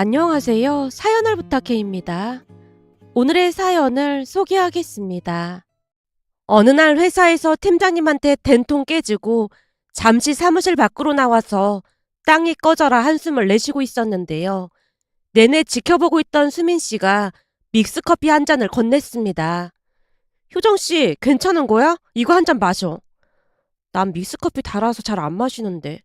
안녕하세요. 사연을 부탁해입니다. 오늘의 사연을 소개하겠습니다. 어느 날 회사에서 팀장님한테 된통 깨지고 잠시 사무실 밖으로 나와서 땅이 꺼져라 한숨을 내쉬고 있었는데요. 내내 지켜보고 있던 수민 씨가 믹스커피 한 잔을 건넸습니다. 효정 씨, 괜찮은 거야? 이거 한 잔 마셔. 난 믹스커피 달아서 잘 안 마시는데.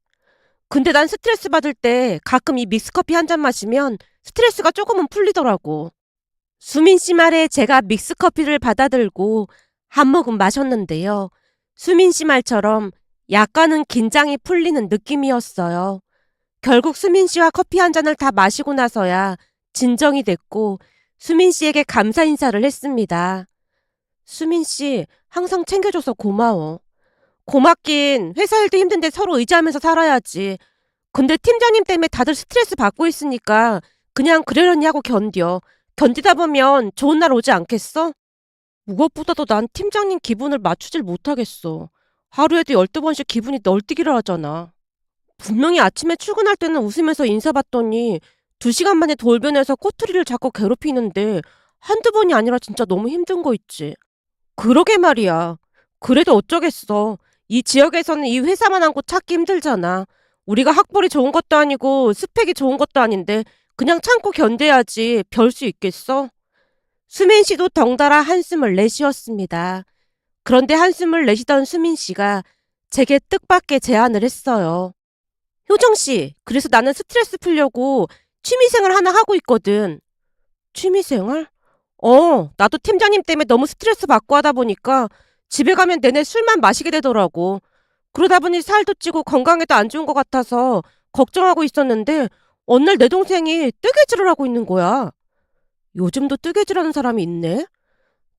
근데 난 스트레스 받을 때 가끔 이 믹스커피 한 잔 마시면 스트레스가 조금은 풀리더라고. 수민 씨 말에 제가 믹스커피를 받아들고 한 모금 마셨는데요. 수민 씨 말처럼 약간은 긴장이 풀리는 느낌이었어요. 결국 수민 씨와 커피 한 잔을 다 마시고 나서야 진정이 됐고 수민 씨에게 감사 인사를 했습니다. 수민 씨, 항상 챙겨줘서 고마워. 고맙긴 회사 일도 힘든데 서로 의지하면서 살아야지. 근데 팀장님 때문에 다들 스트레스 받고 있으니까 그냥 그러려니 하고 견뎌. 견디다 보면 좋은 날 오지 않겠어? 무엇보다도 난 팀장님 기분을 맞추질 못하겠어. 하루에도 12번씩 기분이 널뛰기를 하잖아. 분명히 아침에 출근할 때는 웃으면서 인사받더니 2시간 만에 돌변해서 꼬투리를 잡고 괴롭히는데 한두 번이 아니라 진짜 너무 힘든 거 있지. 그러게 말이야. 그래도 어쩌겠어. 이 지역에서는 이 회사만한 곳 찾기 힘들잖아. 우리가 학벌이 좋은 것도 아니고 스펙이 좋은 것도 아닌데 그냥 참고 견뎌야지 별 수 있겠어? 수민 씨도 덩달아 한숨을 내쉬었습니다. 그런데 한숨을 내쉬던 수민 씨가 제게 뜻밖의 제안을 했어요. 효정 씨, 그래서 나는 스트레스 풀려고 취미생활 하나 하고 있거든. 취미생활? 나도 팀장님 때문에 너무 스트레스 받고 하다 보니까 집에 가면 내내 술만 마시게 되더라고. 그러다 보니 살도 찌고 건강에도 안 좋은 것 같아서 걱정하고 있었는데 어느 날 내 동생이 뜨개질을 하고 있는 거야. 요즘도 뜨개질하는 사람이 있네?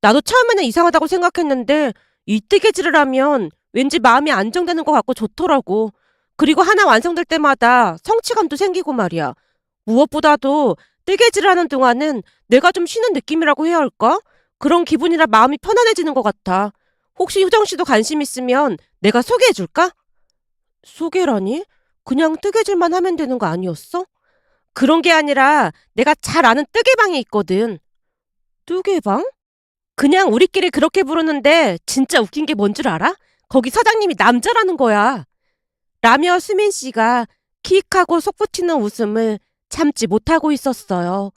나도 처음에는 이상하다고 생각했는데 이 뜨개질을 하면 왠지 마음이 안정되는 것 같고 좋더라고. 그리고 하나 완성될 때마다 성취감도 생기고 말이야. 무엇보다도 뜨개질을 하는 동안은 내가 좀 쉬는 느낌이라고 해야 할까? 그런 기분이라 마음이 편안해지는 것 같아. 혹시 효정 씨도 관심 있으면 내가 소개해 줄까? 소개라니? 그냥 뜨개질만 하면 되는 거 아니었어? 그런 게 아니라 내가 잘 아는 뜨개방이 있거든. 뜨개방? 그냥 우리끼리 그렇게 부르는데 진짜 웃긴 게 뭔 줄 알아? 거기 사장님이 남자라는 거야. 라며 수민 씨가 킥하고 속 붙이는 웃음을 참지 못하고 있었어요.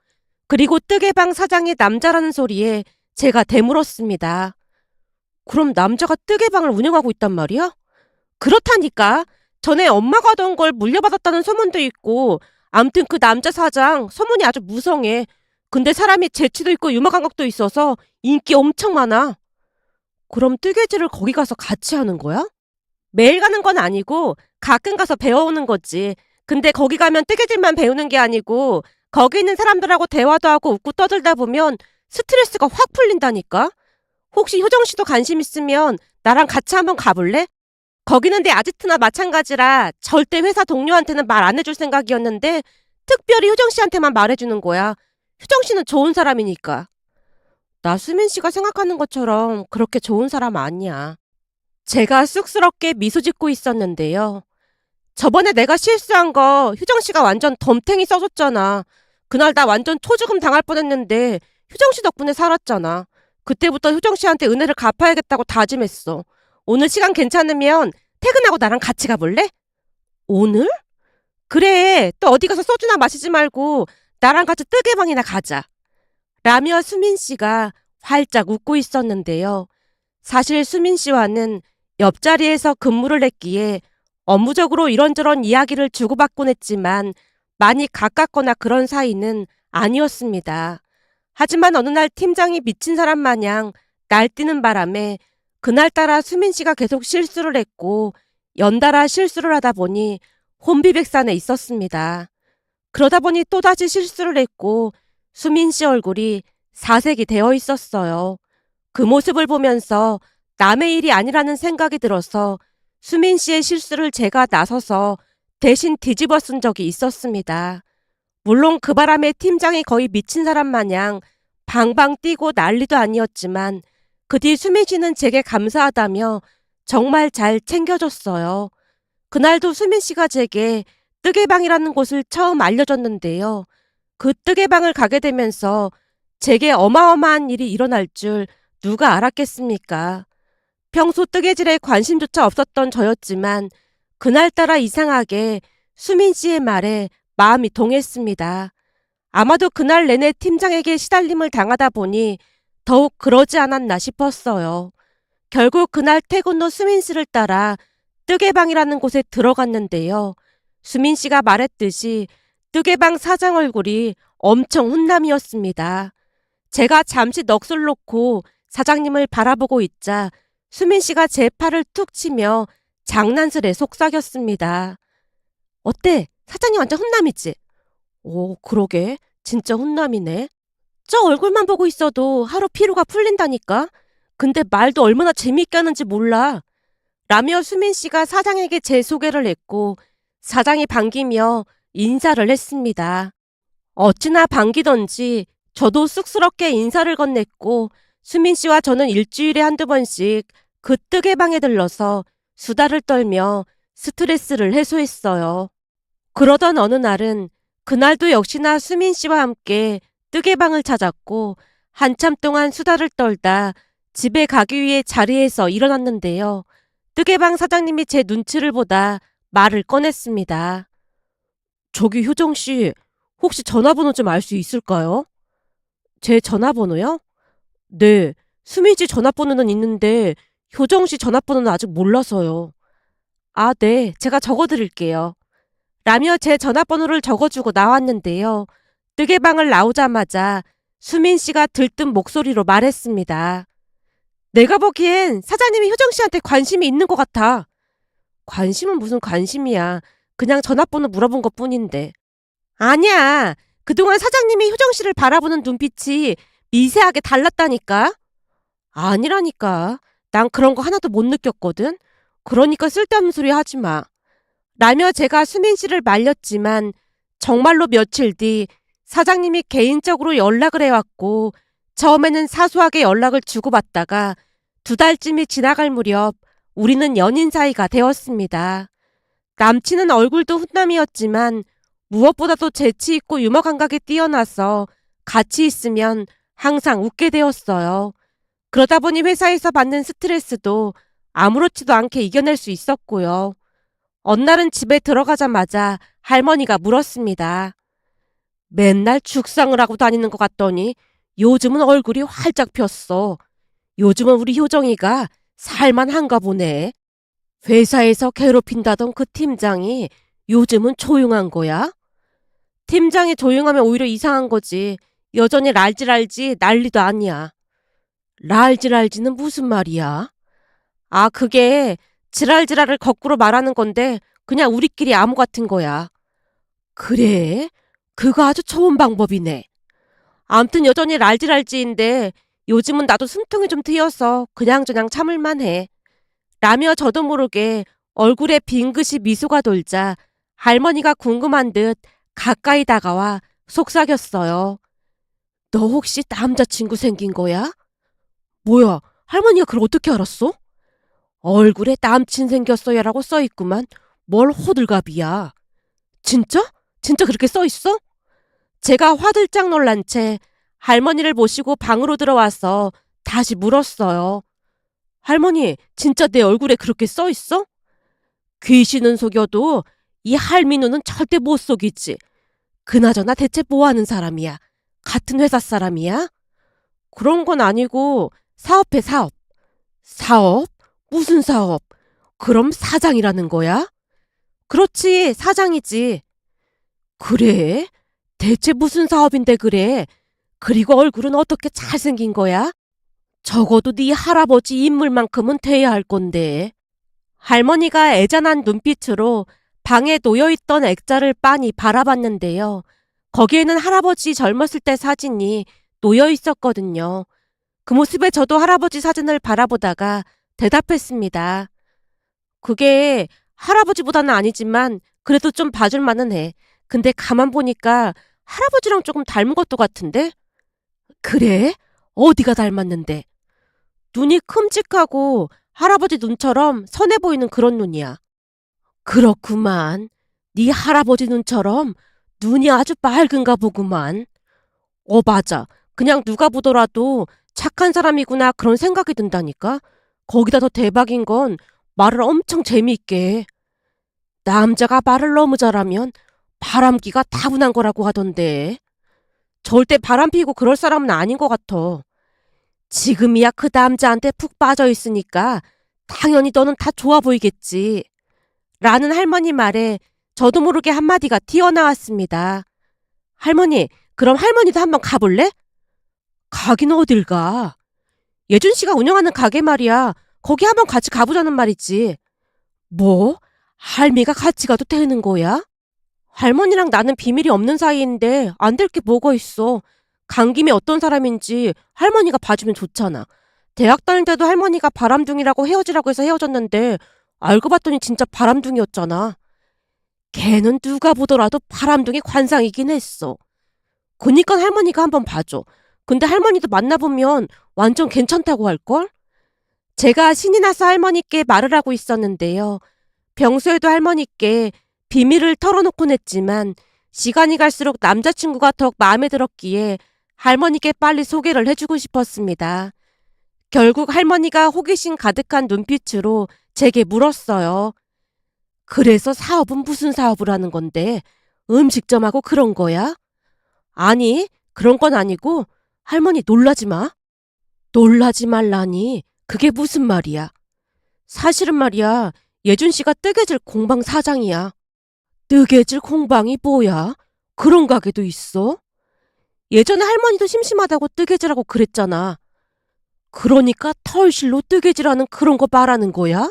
그리고 뜨개방 사장이 남자라는 소리에 제가 되물었습니다. 그럼 남자가 뜨개방을 운영하고 있단 말이야? 그렇다니까. 전에 엄마가 하던 걸 물려받았다는 소문도 있고 암튼 그 남자 사장 소문이 아주 무성해. 근데 사람이 재치도 있고 유머 감각도 있어서 인기 엄청 많아. 그럼 뜨개질을 거기 가서 같이 하는 거야? 매일 가는 건 아니고 가끔 가서 배워오는 거지. 근데 거기 가면 뜨개질만 배우는 게 아니고 거기 있는 사람들하고 대화도 하고 웃고 떠들다 보면 스트레스가 확 풀린다니까? 혹시 효정 씨도 관심 있으면 나랑 같이 한번 가볼래? 거기는 내 아지트나 마찬가지라 절대 회사 동료한테는 말 안 해줄 생각이었는데 특별히 효정 씨한테만 말해주는 거야. 효정 씨는 좋은 사람이니까. 나 수민 씨가 생각하는 것처럼 그렇게 좋은 사람 아니야. 제가 쑥스럽게 미소 짓고 있었는데요. 저번에 내가 실수한 거 효정 씨가 완전 덤탱이 써줬잖아. 그날 나 완전 초죽음 당할 뻔했는데 효정 씨 덕분에 살았잖아. 그때부터 효정 씨한테 은혜를 갚아야겠다고 다짐했어. 오늘 시간 괜찮으면 퇴근하고 나랑 같이 가볼래? 오늘? 그래, 또 어디 가서 소주나 마시지 말고 나랑 같이 뜨개방이나 가자. 라며 수민 씨가 활짝 웃고 있었는데요. 사실 수민 씨와는 옆자리에서 근무를 했기에 업무적으로 이런저런 이야기를 주고받곤 했지만 많이 가깝거나 그런 사이는 아니었습니다. 하지만 어느 날 팀장이 미친 사람 마냥 날뛰는 바람에 그날따라 수민 씨가 계속 실수를 했고 연달아 실수를 하다 보니 혼비백산에 있었습니다. 그러다 보니 또다시 실수를 했고 수민 씨 얼굴이 사색이 되어 있었어요. 그 모습을 보면서 남의 일이 아니라는 생각이 들어서 수민 씨의 실수를 제가 나서서 대신 뒤집어 쓴 적이 있었습니다. 물론 그 바람에 팀장이 거의 미친 사람 마냥 방방 뛰고 난리도 아니었지만 그 뒤 수민 씨는 제게 감사하다며 정말 잘 챙겨줬어요. 그날도 수민 씨가 제게 뜨개방이라는 곳을 처음 알려줬는데요. 그 뜨개방을 가게 되면서 제게 어마어마한 일이 일어날 줄 누가 알았겠습니까? 평소 뜨개질에 관심조차 없었던 저였지만 그날따라 이상하게 수민 씨의 말에 마음이 동했습니다. 아마도 그날 내내 팀장에게 시달림을 당하다 보니 더욱 그러지 않았나 싶었어요. 결국 그날 퇴근 후 수민 씨를 따라 뜨개방이라는 곳에 들어갔는데요. 수민 씨가 말했듯이 뜨개방 사장 얼굴이 엄청 훈남이었습니다. 제가 잠시 넋을 놓고 사장님을 바라보고 있자 수민 씨가 제 팔을 툭 치며 장난스레 속삭였습니다. 어때? 사장님 완전 훈남이지? 오, 그러게. 진짜 훈남이네. 저 얼굴만 보고 있어도 하루 피로가 풀린다니까? 근데 말도 얼마나 재미있게 하는지 몰라. 라며 수민 씨가 사장에게 제 소개를 했고 사장이 반기며 인사를 했습니다. 어찌나 반기던지 저도 쑥스럽게 인사를 건넸고 수민 씨와 저는 일주일에 한두 번씩 그 뜨개방에 들러서 수다를 떨며 스트레스를 해소했어요. 그러던 어느 날은 그날도 역시나 수민 씨와 함께 뜨개방을 찾았고 한참 동안 수다를 떨다 집에 가기 위해 자리에서 일어났는데요. 뜨개방 사장님이 제 눈치를 보다 말을 꺼냈습니다. 저기 효정 씨, 혹시 전화번호 좀 알 수 있을까요? 제 전화번호요? 네, 수민 씨 전화번호는 있는데 효정 씨 전화번호는 아직 몰라서요. 아, 네, 제가 적어드릴게요. 라며 제 전화번호를 적어주고 나왔는데요. 뜨개방을 나오자마자 수민 씨가 들뜬 목소리로 말했습니다. 내가 보기엔 사장님이 효정 씨한테 관심이 있는 것 같아. 관심은 무슨 관심이야. 그냥 전화번호 물어본 것뿐인데. 아니야. 그동안 사장님이 효정 씨를 바라보는 눈빛이 미세하게 달랐다니까. 아니라니까. 난 그런 거 하나도 못 느꼈거든. 그러니까 쓸데없는 소리 하지 마. 라며 제가 수민 씨를 말렸지만 정말로 며칠 뒤 사장님이 개인적으로 연락을 해왔고 처음에는 사소하게 연락을 주고받다가 2달쯤이 지나갈 무렵 우리는 연인 사이가 되었습니다. 남친은 얼굴도 훈남이었지만 무엇보다도 재치있고 유머 감각이 뛰어나서 같이 있으면 항상 웃게 되었어요. 그러다 보니 회사에서 받는 스트레스도 아무렇지도 않게 이겨낼 수 있었고요. 어느 날은 집에 들어가자마자 할머니가 물었습니다. 맨날 죽상을 하고 다니는 것 같더니 요즘은 얼굴이 활짝 폈어. 요즘은 우리 효정이가 살만한가 보네. 회사에서 괴롭힌다던 그 팀장이 요즘은 조용한 거야? 팀장이 조용하면 오히려 이상한 거지. 여전히 랄지랄지 난리도 아니야. 랄지랄지는 무슨 말이야? 아, 그게 지랄지랄을 거꾸로 말하는 건데 그냥 우리끼리 암호 같은 거야. 그래? 그거 아주 좋은 방법이네. 암튼 여전히 랄지랄지인데 요즘은 나도 숨통이 좀 트여서 그냥저냥 참을만 해. 라며 저도 모르게 얼굴에 빙긋이 미소가 돌자 할머니가 궁금한 듯 가까이 다가와 속삭였어요. 너 혹시 남자친구 생긴 거야? 뭐야, 할머니가 그걸 어떻게 알았어? 얼굴에 남친 생겼어요라고 써있구만. 뭘 호들갑이야. 진짜? 진짜 그렇게 써있어? 제가 화들짝 놀란 채 할머니를 모시고 방으로 들어와서 다시 물었어요. 할머니, 진짜 내 얼굴에 그렇게 써있어? 귀신은 속여도 이 할미누는 절대 못 속이지. 그나저나 대체 뭐하는 사람이야? 같은 회사 사람이야? 그런 건 아니고 사업해 사업. 사업? 무슨 사업? 그럼 사장이라는 거야? 그렇지, 사장이지. 그래? 대체 무슨 사업인데 그래? 그리고 얼굴은 어떻게 잘생긴 거야? 적어도 네 할아버지 인물만큼은 돼야 할 건데. 할머니가 애잔한 눈빛으로 방에 놓여있던 액자를 빤히 바라봤는데요. 거기에는 할아버지 젊었을 때 사진이 놓여 있었거든요. 그 모습에 저도 할아버지 사진을 바라보다가 대답했습니다. 그게 할아버지보다는 아니지만 그래도 좀 봐줄 만은 해. 근데 가만 보니까 할아버지랑 조금 닮은 것도 같은데? 그래? 어디가 닮았는데? 눈이 큼직하고 할아버지 눈처럼 선해 보이는 그런 눈이야. 그렇구만. 네 할아버지 눈처럼 눈이 아주 맑은가 보구만. 맞아. 그냥 누가 보더라도 착한 사람이구나 그런 생각이 든다니까. 거기다 더 대박인 건 말을 엄청 재미있게 해. 남자가 말을 너무 잘하면 바람기가 타고난 거라고 하던데. 절대 바람 피고 그럴 사람은 아닌 것 같아. 지금이야 그 남자한테 푹 빠져 있으니까 당연히 너는 다 좋아 보이겠지. 라는 할머니 말에 저도 모르게 한마디가 튀어나왔습니다. 할머니, 그럼 할머니도 한번 가볼래? 가긴 어딜 가. 예준 씨가 운영하는 가게 말이야. 거기 한번 같이 가보자는 말이지. 뭐? 할미가 같이 가도 되는 거야? 할머니랑 나는 비밀이 없는 사이인데 안 될 게 뭐가 있어. 간 김에 어떤 사람인지 할머니가 봐주면 좋잖아. 대학 다닐 때도 할머니가 바람둥이라고 헤어지라고 해서 헤어졌는데 알고 봤더니 진짜 바람둥이였잖아. 걔는 누가 보더라도 바람둥이 관상이긴 했어. 그니까 할머니가 한번 봐줘. 근데 할머니도 만나보면 완전 괜찮다고 할걸? 제가 신이 나서 할머니께 말을 하고 있었는데요. 평소에도 할머니께 비밀을 털어놓곤 했지만 시간이 갈수록 남자친구가 더욱 마음에 들었기에 할머니께 빨리 소개를 해주고 싶었습니다. 결국 할머니가 호기심 가득한 눈빛으로 제게 물었어요. 그래서 사업은 무슨 사업을 하는 건데? 음식점하고 그런 거야? 아니, 그런 건 아니고 할머니 놀라지 마. 놀라지 말라니. 그게 무슨 말이야? 사실은 말이야. 예준 씨가 뜨개질 공방 사장이야. 뜨개질 공방이 뭐야? 그런 가게도 있어? 예전에 할머니도 심심하다고 뜨개질하고 그랬잖아. 그러니까 털실로 뜨개질하는 그런 거 말하는 거야?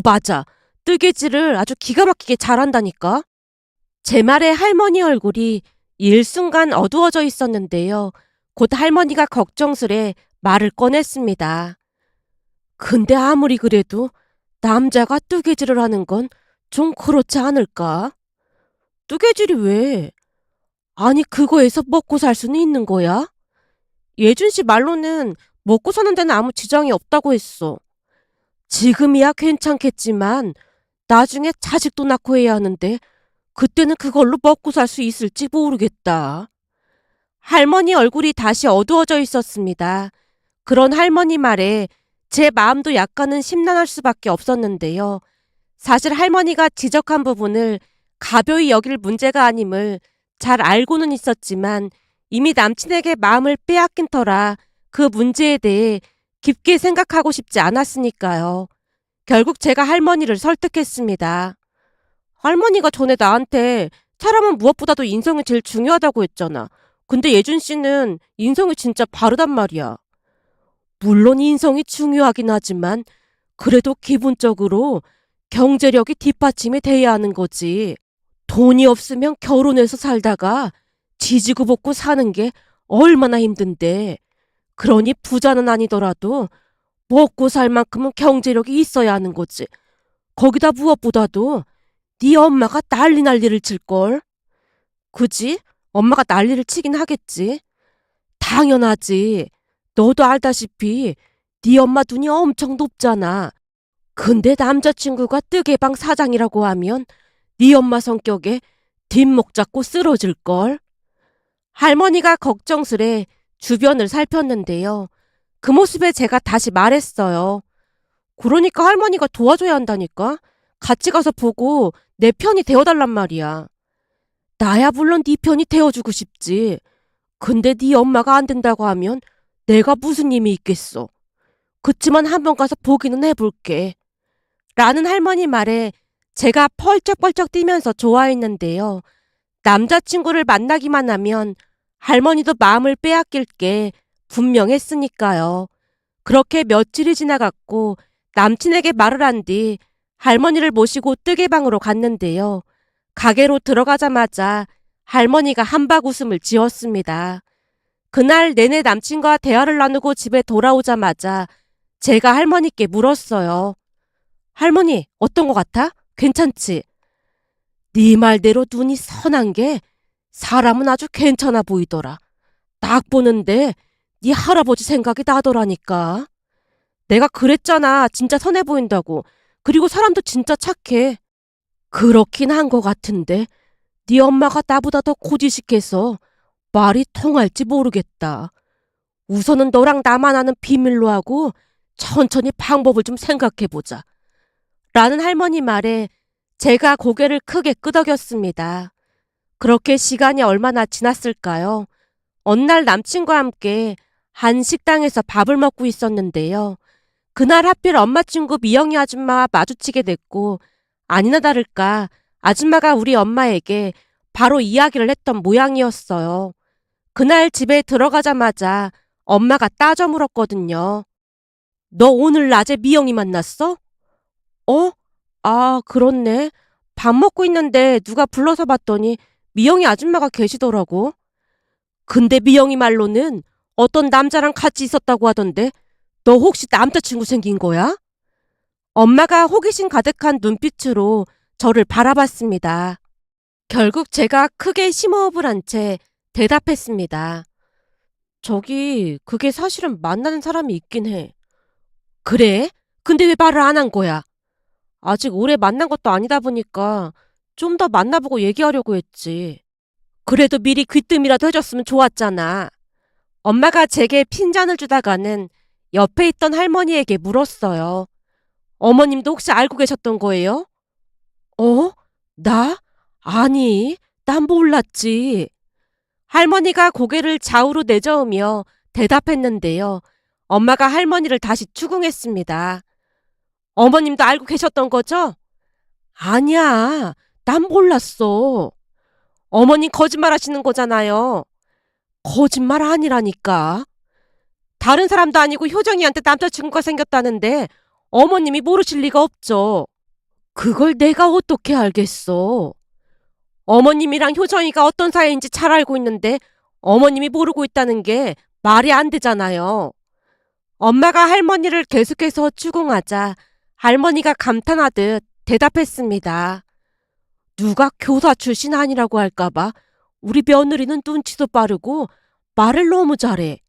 맞아. 뜨개질을 아주 기가 막히게 잘한다니까. 제 말에 할머니 얼굴이 일순간 어두워져 있었는데요. 곧 할머니가 걱정스레 말을 꺼냈습니다. 근데 아무리 그래도 남자가 뜨개질을 하는 건 좀 그렇지 않을까? 뜨개질이 왜? 아니 그거에서 먹고 살 수는 있는 거야? 예준 씨 말로는 먹고 사는 데는 아무 지장이 없다고 했어. 지금이야 괜찮겠지만 나중에 자식도 낳고 해야 하는데 그때는 그걸로 먹고 살 수 있을지 모르겠다. 할머니 얼굴이 다시 어두워져 있었습니다. 그런 할머니 말에 제 마음도 약간은 심란할 수밖에 없었는데요. 사실 할머니가 지적한 부분을 가벼이 여길 문제가 아님을 잘 알고는 있었지만 이미 남친에게 마음을 빼앗긴 터라 그 문제에 대해 깊게 생각하고 싶지 않았으니까요. 결국 제가 할머니를 설득했습니다. 할머니가 전에 나한테 사람은 무엇보다도 인성이 제일 중요하다고 했잖아. 근데 예준 씨는 인성이 진짜 바르단 말이야. 물론 인성이 중요하긴 하지만 그래도 기본적으로 경제력이 뒷받침이 돼야 하는 거지. 돈이 없으면 결혼해서 살다가 지지고 볶고 사는 게 얼마나 힘든데. 그러니 부자는 아니더라도 먹고 살 만큼은 경제력이 있어야 하는 거지. 거기다 무엇보다도 네 엄마가 난리를 칠걸. 그지? 엄마가 난리를 치긴 하겠지. 당연하지. 너도 알다시피 네 엄마 눈이 엄청 높잖아. 근데 남자친구가 뜨개방 사장이라고 하면 네 엄마 성격에 뒷목 잡고 쓰러질걸. 할머니가 걱정스레 주변을 살폈는데요. 그 모습에 제가 다시 말했어요. 그러니까 할머니가 도와줘야 한다니까. 같이 가서 보고 내 편이 되어달란 말이야. 나야 물론 네 편이 되어주고 싶지. 근데 네 엄마가 안 된다고 하면 내가 무슨 힘이 있겠어. 그치만 한번 가서 보기는 해볼게. 라는 할머니 말에 제가 펄쩍펄쩍 뛰면서 좋아했는데요. 남자친구를 만나기만 하면 할머니도 마음을 빼앗길 게 분명했으니까요. 그렇게 며칠이 지나갔고 남친에게 말을 한 뒤 할머니를 모시고 뜨개방으로 갔는데요. 가게로 들어가자마자 할머니가 한박 웃음을 지었습니다. 그날 내내 남친과 대화를 나누고 집에 돌아오자마자 제가 할머니께 물었어요. 할머니, 어떤 것 같아? 괜찮지? 네 말대로 눈이 선한 게 사람은 아주 괜찮아 보이더라. 딱 보는데 네 할아버지 생각이 나더라니까. 내가 그랬잖아. 진짜 선해 보인다고. 그리고 사람도 진짜 착해. 그렇긴 한 것 같은데 네 엄마가 나보다 더 고지식해서 말이 통할지 모르겠다. 우선은 너랑 나만 아는 비밀로 하고 천천히 방법을 좀 생각해보자. 라는 할머니 말에 제가 고개를 크게 끄덕였습니다. 그렇게 시간이 얼마나 지났을까요? 어느 날 남친과 함께 한 식당에서 밥을 먹고 있었는데요. 그날 하필 엄마 친구 미영이 아줌마와 마주치게 됐고, 아니나 다를까 아줌마가 우리 엄마에게 바로 이야기를 했던 모양이었어요. 그날 집에 들어가자마자 엄마가 따져 물었거든요. 너 오늘 낮에 미영이 만났어? 어? 아, 그렇네. 밥 먹고 있는데 누가 불러서 봤더니 미영이 아줌마가 계시더라고. 근데 미영이 말로는 어떤 남자랑 같이 있었다고 하던데 너 혹시 남자친구 생긴 거야? 엄마가 호기심 가득한 눈빛으로 저를 바라봤습니다. 결국 제가 크게 심호흡을 한 채 대답했습니다. 저기, 그게 사실은 만나는 사람이 있긴 해. 그래? 근데 왜 말을 안 한 거야? 아직 오래 만난 것도 아니다 보니까 좀 더 만나보고 얘기하려고 했지. 그래도 미리 귀뜸이라도 해줬으면 좋았잖아. 엄마가 제게 핀잔을 주다가는 옆에 있던 할머니에게 물었어요. 어머님도 혹시 알고 계셨던 거예요? 어? 나? 아니, 난 몰랐지. 할머니가 고개를 좌우로 내저으며 대답했는데요. 엄마가 할머니를 다시 추궁했습니다. 어머님도 알고 계셨던 거죠? 아니야, 난 몰랐어. 어머님 거짓말 하시는 거잖아요. 거짓말 아니라니까. 다른 사람도 아니고 효정이한테 남자친구가 생겼다는데 어머님이 모르실 리가 없죠. 그걸 내가 어떻게 알겠어. 어머님이랑 효정이가 어떤 사이인지 잘 알고 있는데 어머님이 모르고 있다는 게 말이 안 되잖아요. 엄마가 할머니를 계속해서 추궁하자 할머니가 감탄하듯 대답했습니다. 누가 교사 출신 아니라고 할까봐 우리 며느리는 눈치도 빠르고 말을 너무 잘해.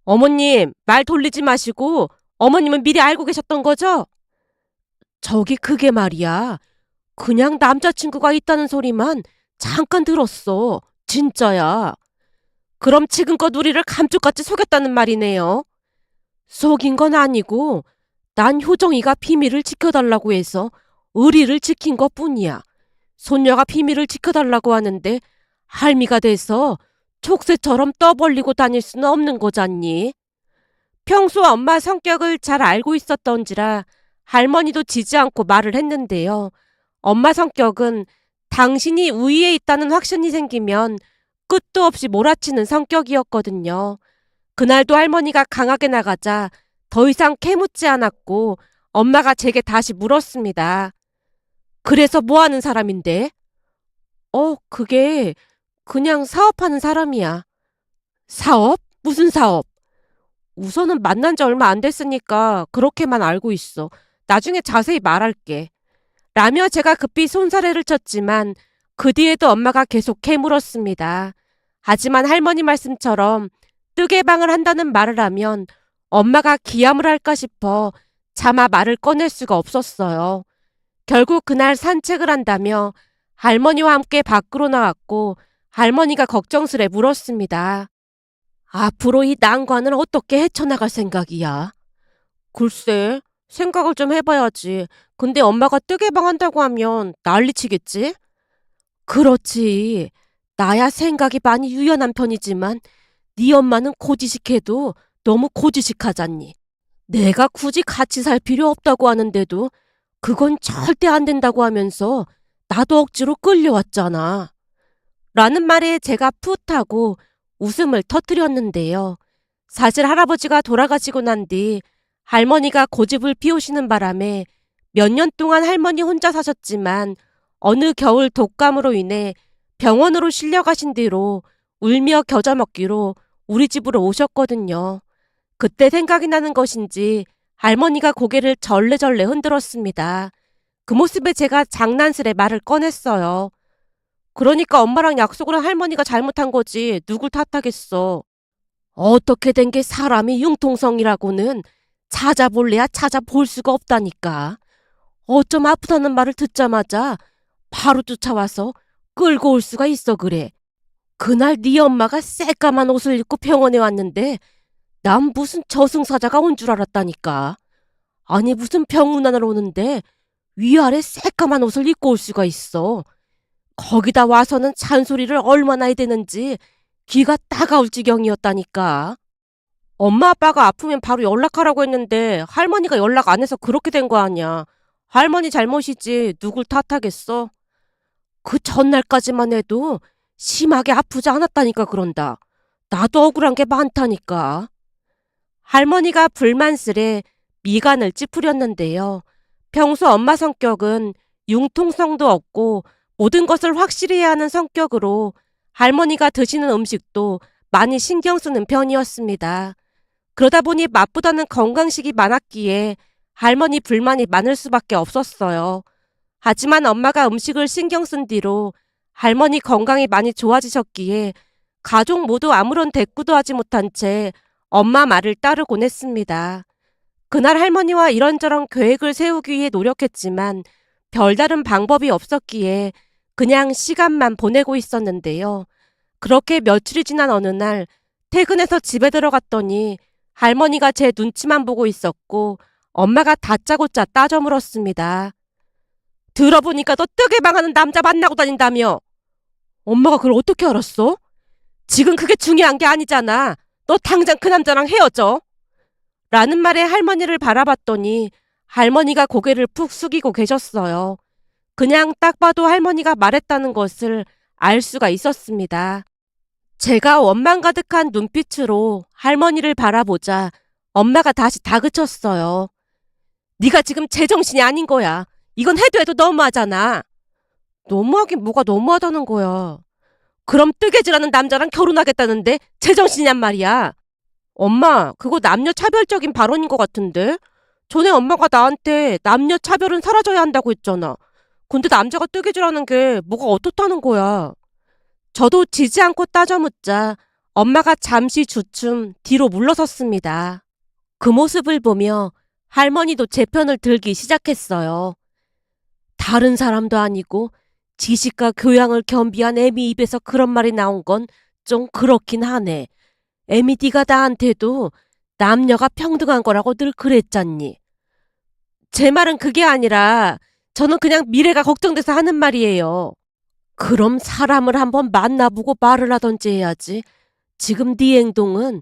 어머님, 말 돌리지 마시고 어머님은 미리 알고 계셨던 거죠? 저기 그게 말이야. 그냥 남자친구가 있다는 소리만 잠깐 들었어. 진짜야. 그럼 지금껏 우리를 감쪽같이 속였다는 말이네요. 속인 건 아니고 난 효정이가 비밀을 지켜달라고 해서 의리를 지킨 것뿐이야. 손녀가 비밀을 지켜달라고 하는데 할미가 돼서 촉새처럼 떠벌리고 다닐 수는 없는 거잖니. 평소 엄마 성격을 잘 알고 있었던지라 할머니도 지지 않고 말을 했는데요. 엄마 성격은 당신이 우위에 있다는 확신이 생기면 끝도 없이 몰아치는 성격이었거든요. 그날도 할머니가 강하게 나가자 더 이상 캐묻지 않았고 엄마가 제게 다시 물었습니다. 그래서 뭐 하는 사람인데? 그게 그냥 사업하는 사람이야. 사업? 무슨 사업? 우선은 만난 지 얼마 안 됐으니까 그렇게만 알고 있어. 나중에 자세히 말할게. 라며 제가 급히 손사래를 쳤지만 그 뒤에도 엄마가 계속 캐물었습니다. 하지만 할머니 말씀처럼 뜨개방을 한다는 말을 하면 엄마가 기함을 할까 싶어 차마 말을 꺼낼 수가 없었어요. 결국 그날 산책을 한다며 할머니와 함께 밖으로 나왔고 할머니가 걱정스레 물었습니다. 앞으로 이 난관을 어떻게 헤쳐나갈 생각이야? 글쎄, 생각을 좀 해봐야지. 근데 엄마가 뜨개방 한다고 하면 난리치겠지? 그렇지. 나야 생각이 많이 유연한 편이지만 네 엄마는 고지식해도 너무 고지식하잖니. 내가 굳이 같이 살 필요 없다고 하는데도 그건 절대 안 된다고 하면서 나도 억지로 끌려왔잖아. 라는 말에 제가 풋하고 웃음을 터뜨렸는데요. 사실 할아버지가 돌아가시고 난 뒤 할머니가 고집을 피우시는 바람에 몇 년 동안 할머니 혼자 사셨지만 어느 겨울 독감으로 인해 병원으로 실려가신 뒤로 울며 겨자 먹기로 우리 집으로 오셨거든요. 그때 생각이 나는 것인지 할머니가 고개를 절레절레 흔들었습니다. 그 모습에 제가 장난스레 말을 꺼냈어요. 그러니까 엄마랑 약속을 한 할머니가 잘못한 거지 누굴 탓하겠어. 어떻게 된 게 사람이 융통성이라고는 찾아볼래야 찾아볼 수가 없다니까. 어쩜 아프다는 말을 듣자마자 바로 쫓아와서 끌고 올 수가 있어 그래. 그날 네 엄마가 새까만 옷을 입고 병원에 왔는데 난 무슨 저승사자가 온 줄 알았다니까. 아니 무슨 병문안을 오는데 위아래 새까만 옷을 입고 올 수가 있어. 거기다 와서는 잔소리를 얼마나 해야 되는지 귀가 따가울 지경이었다니까. 엄마 아빠가 아프면 바로 연락하라고 했는데 할머니가 연락 안 해서 그렇게 된 거 아니야. 할머니 잘못이지 누굴 탓하겠어. 그 전날까지만 해도 심하게 아프지 않았다니까 그런다. 나도 억울한 게 많다니까. 할머니가 불만스레 미간을 찌푸렸는데요. 평소 엄마 성격은 융통성도 없고 모든 것을 확실히 해야 하는 성격으로 할머니가 드시는 음식도 많이 신경 쓰는 편이었습니다. 그러다 보니 맛보다는 건강식이 많았기에 할머니 불만이 많을 수밖에 없었어요. 하지만 엄마가 음식을 신경 쓴 뒤로 할머니 건강이 많이 좋아지셨기에 가족 모두 아무런 대꾸도 하지 못한 채 엄마 말을 따르곤 했습니다. 그날 할머니와 이런저런 계획을 세우기 위해 노력했지만 별다른 방법이 없었기에 그냥 시간만 보내고 있었는데요. 그렇게 며칠이 지난 어느 날 퇴근해서 집에 들어갔더니 할머니가 제 눈치만 보고 있었고 엄마가 다짜고짜 따져 물었습니다. 들어보니까 너 뜨개 방하는 남자 만나고 다닌다며. 엄마가 그걸 어떻게 알았어? 지금 그게 중요한 게 아니잖아. 너 당장 그 남자랑 헤어져. 라는 말에 할머니를 바라봤더니 할머니가 고개를 푹 숙이고 계셨어요. 그냥 딱 봐도 할머니가 말했다는 것을 알 수가 있었습니다. 제가 원망 가득한 눈빛으로 할머니를 바라보자 엄마가 다시 다그쳤어요. 네가 지금 제정신이 아닌 거야. 이건 해도 너무하잖아. 너무하긴 뭐가 너무하다는 거야. 그럼 뜨개질하는 남자랑 결혼하겠다는데 제정신이냔 말이야. 엄마, 그거 남녀 차별적인 발언인 것 같은데? 전에 엄마가 나한테 남녀 차별은 사라져야 한다고 했잖아. 근데 남자가 뜨개질하는 게 뭐가 어떻다는 거야. 저도 지지 않고 따져 묻자 엄마가 잠시 주춤 뒤로 물러섰습니다. 그 모습을 보며 할머니도 제 편을 들기 시작했어요. 다른 사람도 아니고 지식과 교양을 겸비한 애미 입에서 그런 말이 나온 건 좀 그렇긴 하네. 애미 네가 나한테도 남녀가 평등한 거라고 늘 그랬잖니. 제 말은 그게 아니라 저는 그냥 미래가 걱정돼서 하는 말이에요. 그럼 사람을 한번 만나보고 말을 하던지 해야지. 지금 네 행동은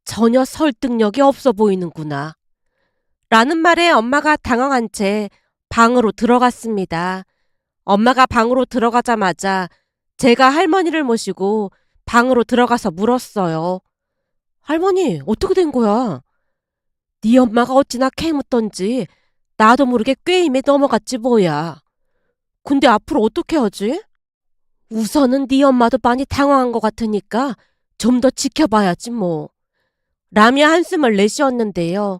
전혀 설득력이 없어 보이는구나. 라는 말에 엄마가 당황한 채 방으로 들어갔습니다. 엄마가 방으로 들어가자마자 제가 할머니를 모시고 방으로 들어가서 물었어요. 할머니, 어떻게 된 거야? 네 엄마가 어찌나 캐묻던지 나도 모르게 꾀임에 넘어갔지 뭐야. 근데 앞으로 어떻게 하지? 우선은 네 엄마도 많이 당황한 것 같으니까 좀 더 지켜봐야지 뭐. 라며 한숨을 내쉬었는데요.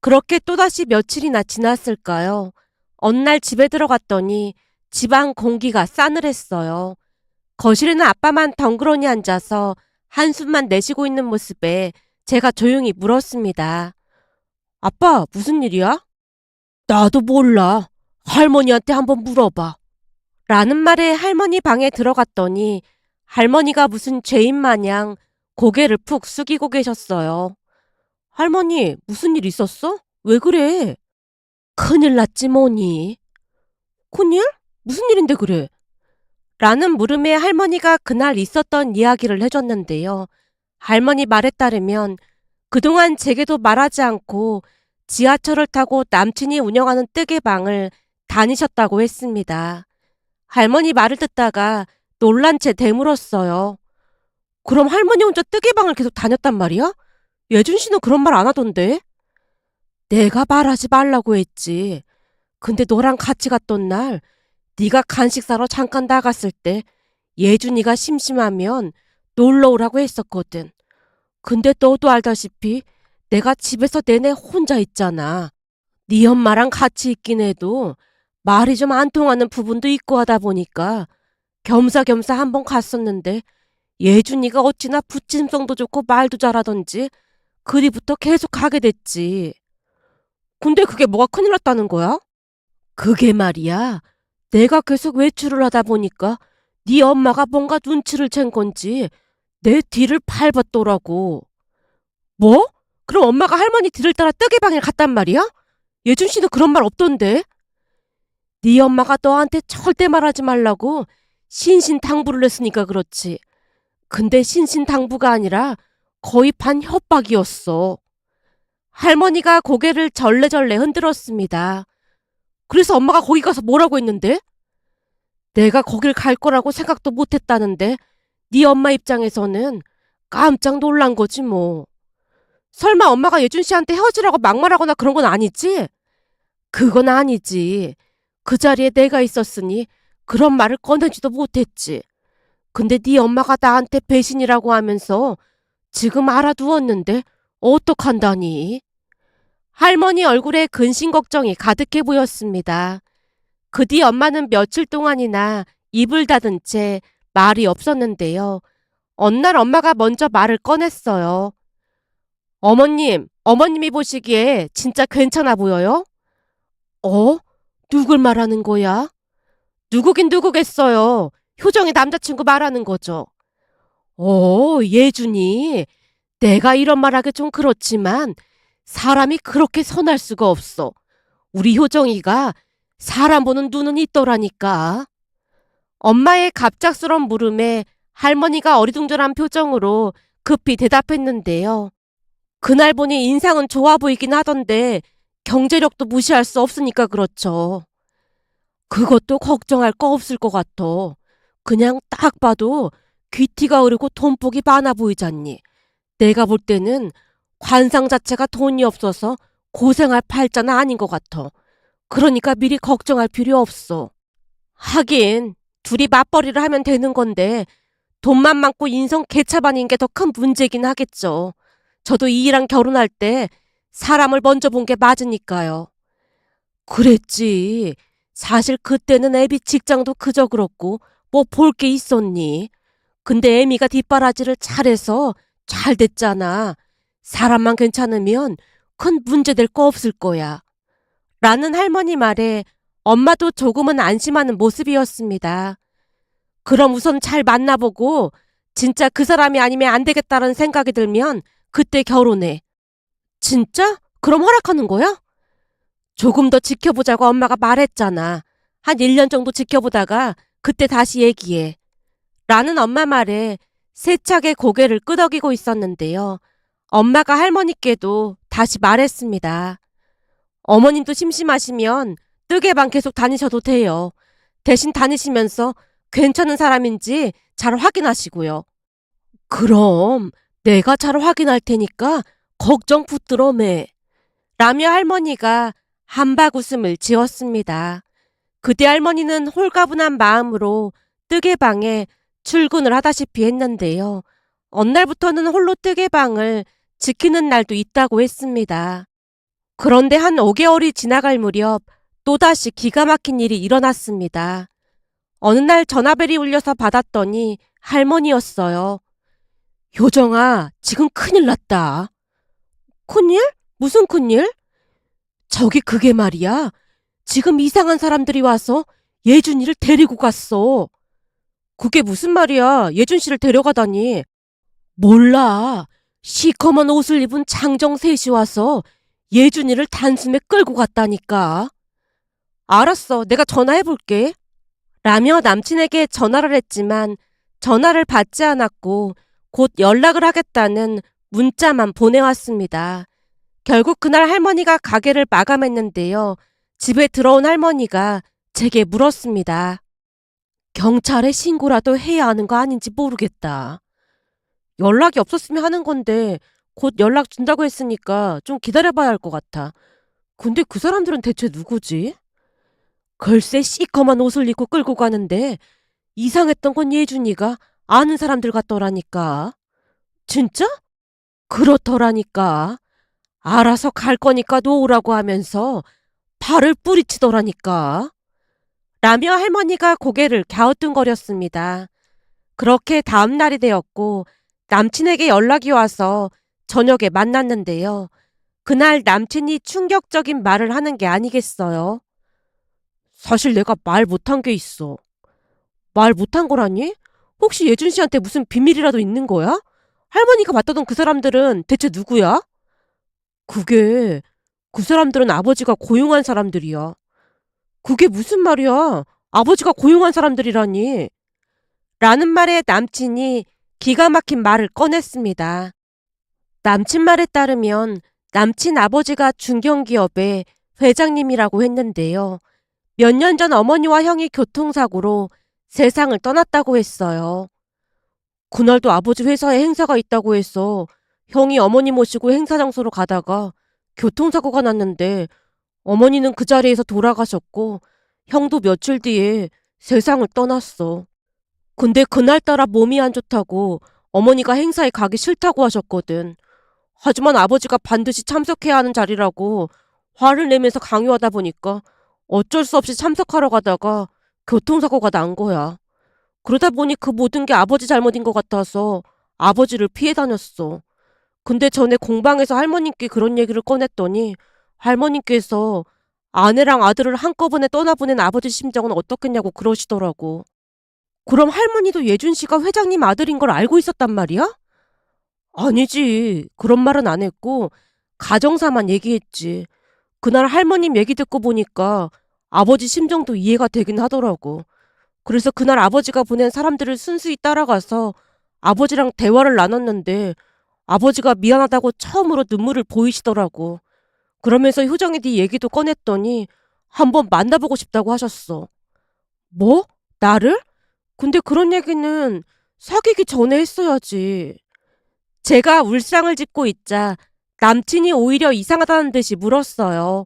그렇게 또다시 며칠이나 지났을까요? 어느 날 집에 들어갔더니 집안 공기가 싸늘했어요. 거실에는 아빠만 덩그러니 앉아서 한숨만 내쉬고 있는 모습에 제가 조용히 물었습니다. 아빠, 무슨 일이야? 나도 몰라. 할머니한테 한번 물어봐. 라는 말에 할머니 방에 들어갔더니 할머니가 무슨 죄인 마냥 고개를 푹 숙이고 계셨어요. 할머니, 무슨 일 있었어? 왜 그래? 큰일 났지 뭐니. 큰일? 무슨 일인데 그래? 라는 물음에 할머니가 그날 있었던 이야기를 해줬는데요. 할머니 말에 따르면 그동안 제게도 말하지 않고 지하철을 타고 남친이 운영하는 뜨개방을 다니셨다고 했습니다. 할머니 말을 듣다가 놀란 채 되물었어요. 그럼 할머니 혼자 뜨개방을 계속 다녔단 말이야? 예준 씨는 그런 말 안 하던데? 내가 말하지 말라고 했지. 근데 너랑 같이 갔던 날 네가 간식 사러 잠깐 나갔을 때 예준이가 심심하면 놀러 오라고 했었거든. 근데 너도 알다시피 내가 집에서 내내 혼자 있잖아. 네 엄마랑 같이 있긴 해도 말이 좀 안 통하는 부분도 있고 하다 보니까 겸사겸사 한번 갔었는데 예준이가 어찌나 부침성도 좋고 말도 잘하던지 그 뒤부터 계속 가게 됐지. 근데 그게 뭐가 큰일 났다는 거야? 그게 말이야. 내가 계속 외출을 하다 보니까 네 엄마가 뭔가 눈치를 챈 건지 내 뒤를 밟았더라고. 뭐? 그럼 엄마가 할머니 뒤를 따라 뜨개방에 갔단 말이야? 예준 씨는 그런 말 없던데. 네 엄마가 너한테 절대 말하지 말라고 신신당부를 했으니까 그렇지. 근데 신신당부가 아니라 거의 반 협박이었어. 할머니가 고개를 절레절레 흔들었습니다. 그래서 엄마가 거기 가서 뭐라고 했는데? 내가 거길 갈 거라고 생각도 못 했다는데 네 엄마 입장에서는 깜짝 놀란 거지 뭐. 설마 엄마가 예준 씨한테 헤어지라고 막말하거나 그런 건 아니지? 그건 아니지. 그 자리에 내가 있었으니 그런 말을 꺼내지도 못했지. 근데 네 엄마가 나한테 배신이라고 하면서 지금 알아두었는데 어떡한다니? 할머니 얼굴에 근심 걱정이 가득해 보였습니다. 그 뒤 엄마는 며칠 동안이나 입을 닫은 채 말이 없었는데요. 어느 날 엄마가 먼저 말을 꺼냈어요. 어머님이 보시기에 진짜 괜찮아 보여요? 어? 누굴 말하는 거야? 누구긴 누구겠어요. 효정이 남자친구 말하는 거죠. 예준이. 내가 이런 말하기 좀 그렇지만 사람이 그렇게 선할 수가 없어. 우리 효정이가 사람 보는 눈은 있더라니까. 엄마의 갑작스런 물음에 할머니가 어리둥절한 표정으로 급히 대답했는데요. 그날 보니 인상은 좋아 보이긴 하던데 경제력도 무시할 수 없으니까 그렇죠. 그것도 걱정할 거 없을 것 같아. 그냥 딱 봐도 귀티가 어리고 돈복이 많아 보이잖니. 내가 볼 때는 관상 자체가 돈이 없어서 고생할 팔자는 아닌 것 같아. 그러니까 미리 걱정할 필요 없어. 하긴 둘이 맞벌이를 하면 되는 건데 돈만 많고 인성 개차반인 게 더 큰 문제긴 하겠죠. 저도 이이랑 결혼할 때 사람을 먼저 본 게 맞으니까요. 그랬지. 사실 그때는 애비 직장도 그저 그렇고 뭐 볼 게 있었니. 근데 애미가 뒷바라지를 잘해서 잘 됐잖아. 사람만 괜찮으면 큰 문제 될 거 없을 거야. 라는 할머니 말에 엄마도 조금은 안심하는 모습이었습니다. 그럼 우선 잘 만나보고 진짜 그 사람이 아니면 안 되겠다는 생각이 들면 그때 결혼해. 진짜? 그럼 허락하는 거야? 조금 더 지켜보자고 엄마가 말했잖아. 한 1년 정도 지켜보다가 그때 다시 얘기해. 라는 엄마 말에 세차게 고개를 끄덕이고 있었는데요. 엄마가 할머니께도 다시 말했습니다. 어머님도 심심하시면 뜨개방 계속 다니셔도 돼요. 대신 다니시면서 괜찮은 사람인지 잘 확인하시고요. 그럼 내가 잘 확인할 테니까 걱정 붙들어 매. 라며 할머니가 한박 웃음을 지었습니다. 그때 할머니는 홀가분한 마음으로 뜨개방에 출근을 하다시피 했는데요. 어느 날부터는 홀로 뜨개방을 지키는 날도 있다고 했습니다. 그런데 한 5개월이 지나갈 무렵 또다시 기가 막힌 일이 일어났습니다. 어느 날 전화벨이 울려서 받았더니 할머니였어요. 효정아, 지금 큰일 났다. 큰일? 무슨 큰일? 저기 그게 말이야. 지금 이상한 사람들이 와서 예준이를 데리고 갔어. 그게 무슨 말이야? 예준 씨를 데려가다니. 몰라. 시커먼 옷을 입은 장정 셋이 와서 예준이를 단숨에 끌고 갔다니까. 알았어. 내가 전화해볼게. 라며 남친에게 전화를 했지만 전화를 받지 않았고 곧 연락을 하겠다는 문자만 보내왔습니다. 결국 그날 할머니가 가게를 마감했는데요. 집에 들어온 할머니가 제게 물었습니다. 경찰에 신고라도 해야 하는 거 아닌지 모르겠다. 연락이 없었으면 하는 건데 곧 연락 준다고 했으니까 좀 기다려봐야 할 것 같아. 근데 그 사람들은 대체 누구지? 글쎄 시커먼 옷을 입고 끌고 가는데 이상했던 건 예준이가 아는 사람들 같더라니까. 진짜? 그렇더라니까. 알아서 갈 거니까 놓으라고 하면서 발을 뿌리치더라니까. 라며 할머니가 고개를 갸우뚱거렸습니다. 그렇게 다음 날이 되었고 남친에게 연락이 와서 저녁에 만났는데요. 그날 남친이 충격적인 말을 하는 게 아니겠어요. 사실 내가 말 못한 게 있어. 말 못한 거라니? 혹시 예준 씨한테 무슨 비밀이라도 있는 거야? 할머니가 봤다던 그 사람들은 대체 누구야? 그게 그 사람들은 아버지가 고용한 사람들이야. 그게 무슨 말이야? 아버지가 고용한 사람들이라니. 라는 말에 남친이 기가 막힌 말을 꺼냈습니다. 남친 말에 따르면 남친 아버지가 중견기업의 회장님이라고 했는데요. 몇 년 전 어머니와 형이 교통사고로 세상을 떠났다고 했어요. 그날도 아버지 회사에 행사가 있다고 해서 형이 어머니 모시고 행사 장소로 가다가 교통사고가 났는데 어머니는 그 자리에서 돌아가셨고 형도 며칠 뒤에 세상을 떠났어. 근데 그날따라 몸이 안 좋다고 어머니가 행사에 가기 싫다고 하셨거든. 하지만 아버지가 반드시 참석해야 하는 자리라고 화를 내면서 강요하다 보니까 어쩔 수 없이 참석하러 가다가 교통사고가 난 거야. 그러다 보니 그 모든 게 아버지 잘못인 것 같아서 아버지를 피해 다녔어. 근데 전에 공방에서 할머님께 그런 얘기를 꺼냈더니 할머님께서 아내랑 아들을 한꺼번에 떠나보낸 아버지 심정은 어떻겠냐고 그러시더라고. 그럼 할머니도 예준 씨가 회장님 아들인 걸 알고 있었단 말이야? 아니지. 그런 말은 안 했고 가정사만 얘기했지. 그날 할머님 얘기 듣고 보니까 아버지 심정도 이해가 되긴 하더라고. 그래서 그날 아버지가 보낸 사람들을 순수히 따라가서 아버지랑 대화를 나눴는데 아버지가 미안하다고 처음으로 눈물을 보이시더라고. 그러면서 효정이 네 얘기도 꺼냈더니 한번 만나보고 싶다고 하셨어. 뭐? 나를? 근데 그런 얘기는 사귀기 전에 했어야지. 제가 울상을 짓고 있자 남친이 오히려 이상하다는 듯이 물었어요.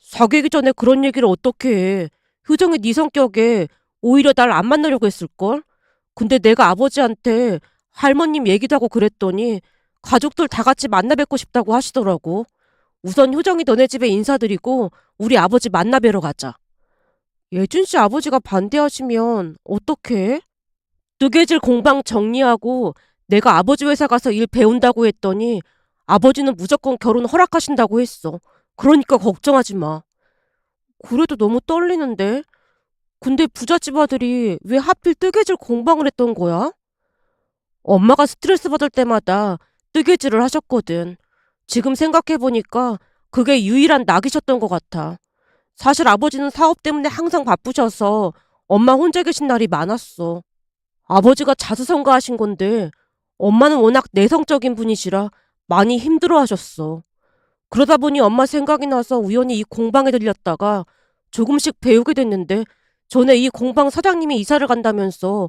사귀기 전에 그런 얘기를 어떻게 해. 효정이 네 성격에 오히려 날 안 만나려고 했을걸? 근데 내가 아버지한테 할머님 얘기도 하고 그랬더니 가족들 다 같이 만나 뵙고 싶다고 하시더라고. 우선 효정이 너네 집에 인사드리고 우리 아버지 만나 뵈러 가자. 예준 씨 아버지가 반대하시면 어떡해? 뜨개질 공방 정리하고 내가 아버지 회사 가서 일 배운다고 했더니 아버지는 무조건 결혼 허락하신다고 했어. 그러니까 걱정하지 마. 그래도 너무 떨리는데? 근데 부잣집 아들이 왜 하필 뜨개질 공방을 했던 거야? 엄마가 스트레스 받을 때마다 뜨개질을 하셨거든. 지금 생각해보니까 그게 유일한 낙이셨던 것 같아. 사실 아버지는 사업 때문에 항상 바쁘셔서 엄마 혼자 계신 날이 많았어. 아버지가 자수성가하신 건데 엄마는 워낙 내성적인 분이시라 많이 힘들어 하셨어. 그러다 보니 엄마 생각이 나서 우연히 이 공방에 들렸다가 조금씩 배우게 됐는데 전에 이 공방 사장님이 이사를 간다면서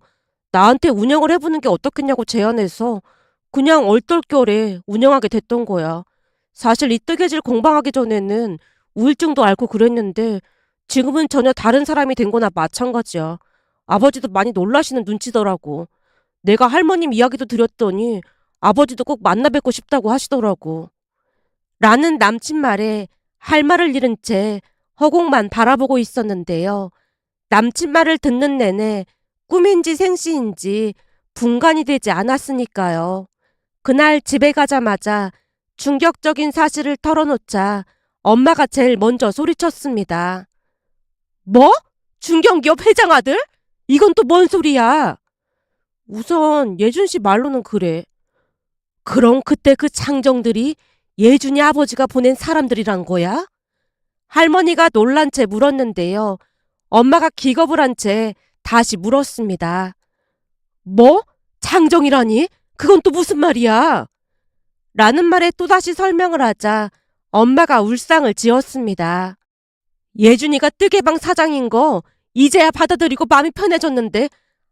나한테 운영을 해보는 게 어떻겠냐고 제안해서 그냥 얼떨결에 운영하게 됐던 거야. 사실 이 뜨개질 공방하기 전에는 우울증도 앓고 그랬는데 지금은 전혀 다른 사람이 된 거나 마찬가지야. 아버지도 많이 놀라시는 눈치더라고. 내가 할머님 이야기도 드렸더니 아버지도 꼭 만나 뵙고 싶다고 하시더라고. 라는 남친 말에 할 말을 잃은 채 허공만 바라보고 있었는데요. 남친 말을 듣는 내내 꿈인지 생시인지 분간이 되지 않았으니까요. 그날 집에 가자마자 충격적인 사실을 털어놓자 엄마가 제일 먼저 소리쳤습니다. 뭐? 중견기업 회장 아들? 이건 또 뭔 소리야? 우선 예준 씨 말로는 그래. 그럼 그때 그 창정들이 예준이 아버지가 보낸 사람들이란 거야? 할머니가 놀란 채 물었는데요. 엄마가 기겁을 한 채 다시 물었습니다. 뭐? 장정이라니? 그건 또 무슨 말이야? 라는 말에 또다시 설명을 하자 엄마가 울상을 지었습니다. 예준이가 뜨개방 사장인 거 이제야 받아들이고 마음이 편해졌는데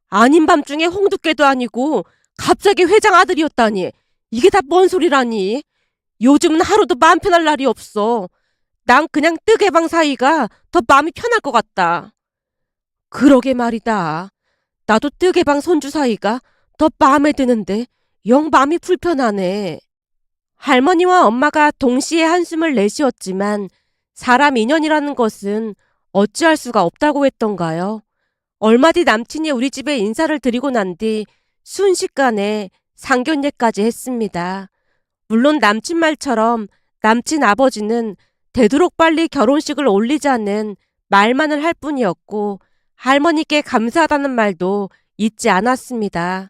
아닌 밤중에 홍두깨도 아니고 갑자기 회장 아들이었다니. 이게 다 뭔 소리라니. 요즘은 하루도 마음 편할 날이 없어. 난 그냥 뜨개방 사이가 더 마음이 편할 것 같다. 그러게 말이다. 나도 뜨개방 손주 사이가 더 마음에 드는데 영 마음이 불편하네. 할머니와 엄마가 동시에 한숨을 내쉬었지만 사람 인연이라는 것은 어찌할 수가 없다고 했던가요. 얼마 뒤 남친이 우리 집에 인사를 드리고 난 뒤 순식간에 상견례까지 했습니다. 물론 남친 말처럼 남친 아버지는 되도록 빨리 결혼식을 올리자는 말만을 할 뿐이었고 할머니께 감사하다는 말도 잊지 않았습니다.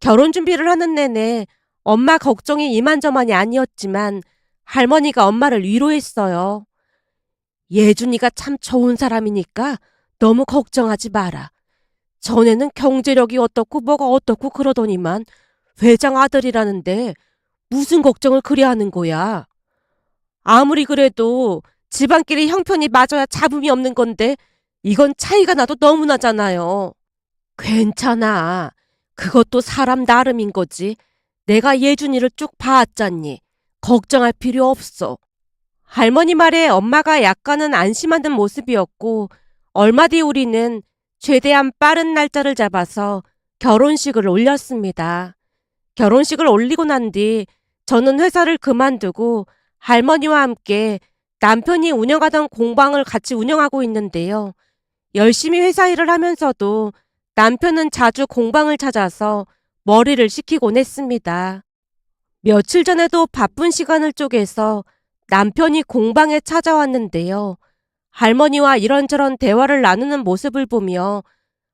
결혼 준비를 하는 내내 엄마 걱정이 이만저만이 아니었지만 할머니가 엄마를 위로했어요. 예준이가 참 좋은 사람이니까 너무 걱정하지 마라. 전에는 경제력이 어떻고 뭐가 어떻고 그러더니만 회장 아들이라는데 무슨 걱정을 그리 하는 거야. 아무리 그래도 집안끼리 형편이 맞아야 잡음이 없는 건데 이건 차이가 나도 너무 나잖아요. 괜찮아. 그것도 사람 나름인 거지. 내가 예준이를 쭉 봐왔잖니. 걱정할 필요 없어. 할머니 말에 엄마가 약간은 안심하는 모습이었고 얼마 뒤 우리는 최대한 빠른 날짜를 잡아서 결혼식을 올렸습니다. 결혼식을 올리고 난 뒤 저는 회사를 그만두고 할머니와 함께 남편이 운영하던 공방을 같이 운영하고 있는데요. 열심히 회사 일을 하면서도 남편은 자주 공방을 찾아서 머리를 식히곤 했습니다. 며칠 전에도 바쁜 시간을 쪼개서 남편이 공방에 찾아왔는데요. 할머니와 이런저런 대화를 나누는 모습을 보며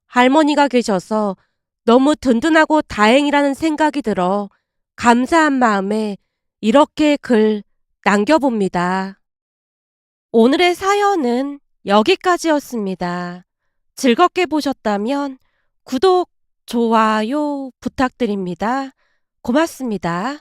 할머니가 계셔서 너무 든든하고 다행이라는 생각이 들어 감사한 마음에 이렇게 글 남겨봅니다. 오늘의 사연은 여기까지였습니다. 즐겁게 보셨다면 구독, 좋아요 부탁드립니다. 고맙습니다.